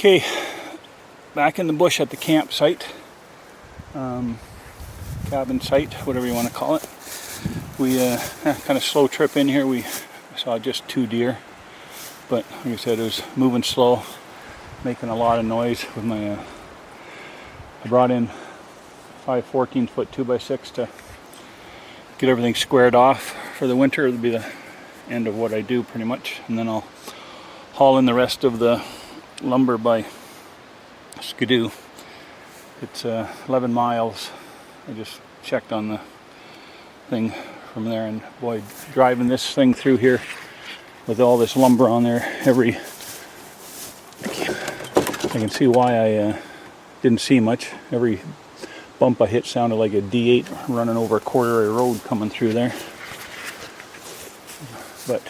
Okay, back in the bush at the campsite, cabin site, whatever you want to call it. We kind of slow trip in here. We saw just 2 deer, but like I said, it was moving slow, making a lot of noise with my. I brought in 5 14-foot 2x6 to get everything squared off for the winter. It'll be the end of what I do pretty much, and then I'll haul in the rest of the lumber by Skidoo. It's 11 miles. I just checked on the thing from there, and boy, driving this thing through here with all this lumber on there, I can see why I didn't see much. Every bump I hit sounded like a D8 running over a corduroy road coming through there. But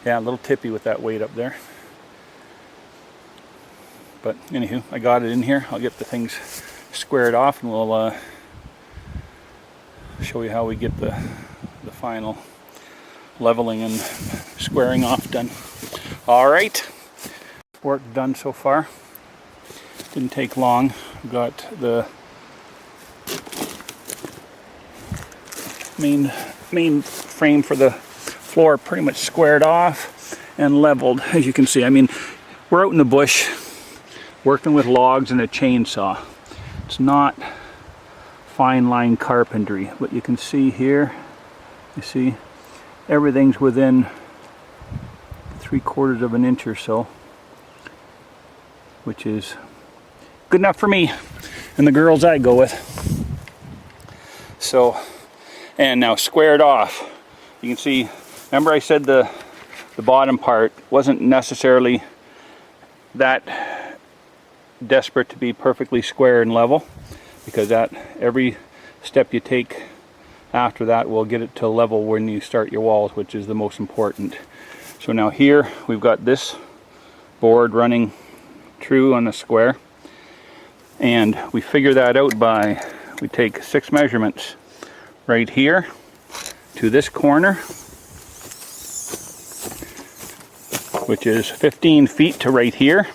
yeah, a little tippy with that weight up there. But anywho, I got it in here. I'll get the things squared off, and we'll show you how we get the final leveling and squaring off done. All right, work done so far. Didn't take long. Got the main frame for the floor pretty much squared off and leveled, as you can see. I mean, we're out in the bush working with logs and a chainsaw. It's not fine line carpentry, but you can see here, you see everything's within 3/4 of an inch or so, which is good enough for me and the girls I go with. So, and now squared off, you can see, remember I said the bottom part wasn't necessarily that desperate to be perfectly square and level, because that every step you take after that will get it to level when you start your walls, which is the most important. So now here we've got this board running true on the square, and we figure that out by, we take 6 measurements right here to this corner, which is 15 feet to right here.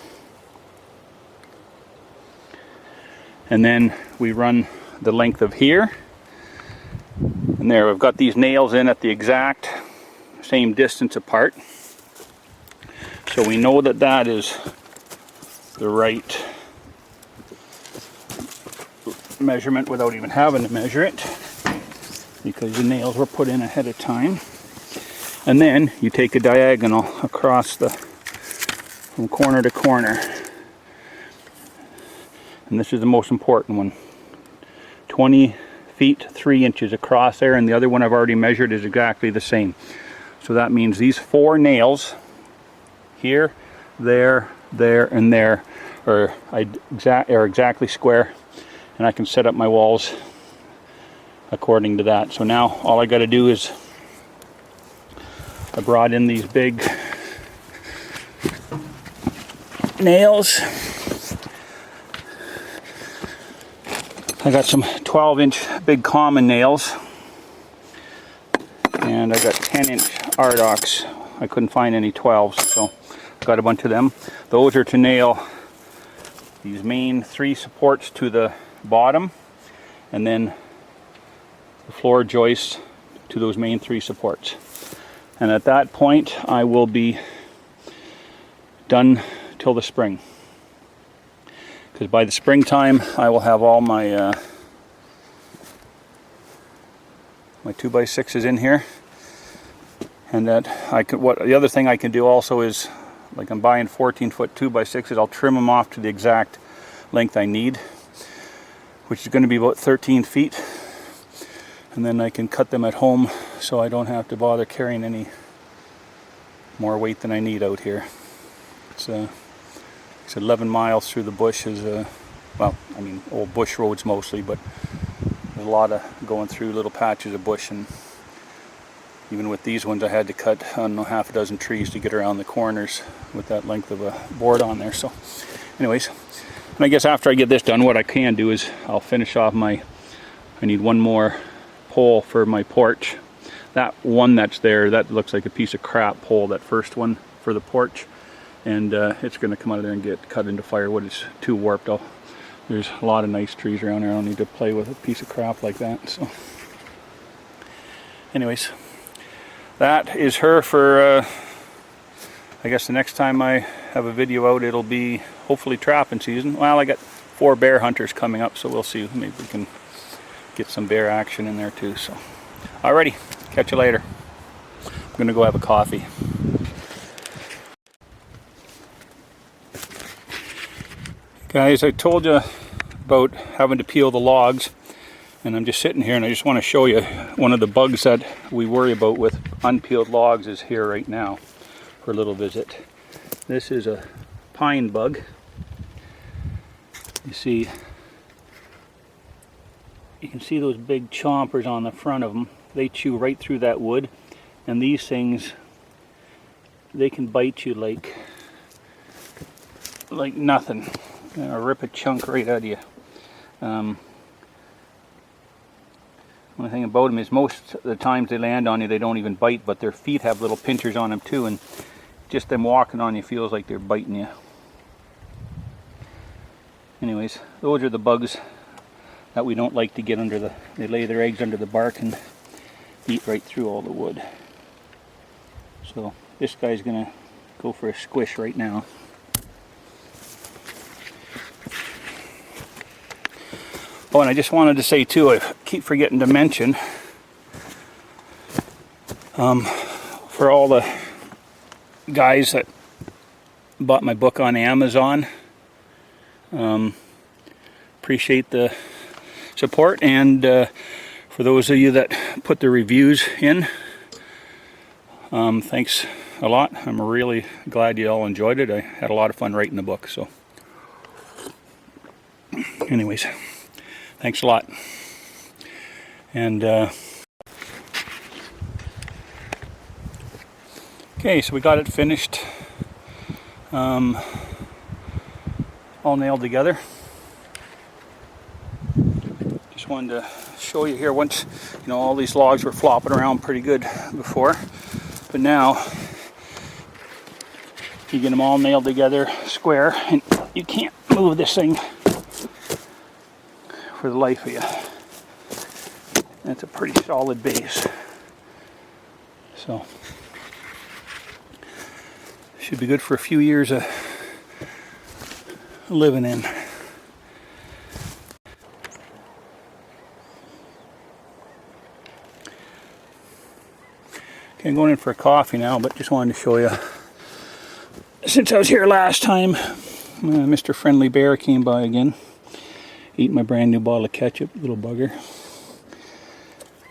And then we run the length of here. And there, we've got these nails in at the exact same distance apart. So we know that that is the right measurement without even having to measure it, because the nails were put in ahead of time. And then you take a diagonal across from corner to corner. And this is the most important one. 20 feet 3 inches across there, and the other one I've already measured is exactly the same. So that means these 4 nails here, there, and there are exactly square, and I can set up my walls according to that. So now all I got to do is, I brought in these big nails. I got some 12-inch big common nails, and I got 10-inch Ardocs. I couldn't find any 12s, so got a bunch of them. Those are to nail these main 3 supports to the bottom, and then the floor joists to those main 3 supports. And at that point I will be done till the spring, because by the springtime I will have all my my 2x6s in here. And that the other thing I can do also is, like, I'm buying 14-foot 2x6s, I'll trim them off to the exact length I need, which is going to be about 13 feet, and then I can cut them at home so I don't have to bother carrying any more weight than I need out here. It's 11 miles through the bush. Well, I mean, old bush roads mostly, but there's a lot of going through little patches of bush, and even with these ones I had to cut, I don't know, half a dozen trees to get around the corners with that length of a board on there. So anyways, and I guess after I get this done, what I can do is I'll finish off I need one more pole for my porch. That one that's there, that looks like a piece of crap pole, that first one for the porch. and it's going to come out of there and get cut into firewood. It's too warped. There's a lot of nice trees around there. I don't need to play with a piece of crap like that. So anyways, that is her for I guess the next time I have a video out, it'll be hopefully trapping season. Well, I got 4 bear hunters coming up, so we'll see. Maybe we can get some bear action in there too. So alrighty, catch you later. I'm gonna go have a coffee. Guys, I told you about having to peel the logs, and I'm just sitting here and I just want to show you one of the bugs that we worry about with unpeeled logs is here right now for a little visit. This is a pine bug. You can see those big chompers on the front of them. They chew right through that wood, and these things, they can bite you like nothing. Rip a chunk right out of you. One thing about them is most of the times they land on you, they don't even bite, but their feet have little pinchers on them too, and just them walking on you feels like they're biting you. Anyways, those are the bugs that we don't like to get under the, they lay their eggs under the bark and eat right through all the wood. So this guy's gonna go for a squish right now. Oh, and I just wanted to say too, I keep forgetting to mention, for all the guys that bought my book on Amazon, appreciate the support, and for those of you that put the reviews in, thanks a lot. I'm really glad you all enjoyed it. I had a lot of fun writing the book. So anyways, thanks a lot. And okay, so we got it finished, all nailed together. Just wanted to show you here, once, you know, all these logs were flopping around pretty good before, but now you get them all nailed together square, and you can't move this thing for the life of you. That's a pretty solid base. So should be good for a few years of living in. Okay, I'm going in for a coffee now, but just wanted to show you, since I was here last time, Mr. Friendly Bear came by again, eating my brand new bottle of ketchup, little bugger.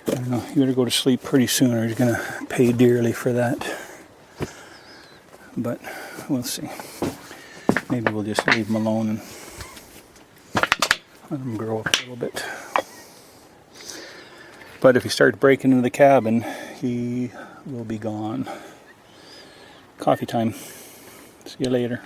I don't know, you better go to sleep pretty soon or he's gonna pay dearly for that. But we'll see. Maybe we'll just leave him alone and let him grow up a little bit. But if he starts breaking into the cabin, he will be gone. Coffee time. See you later.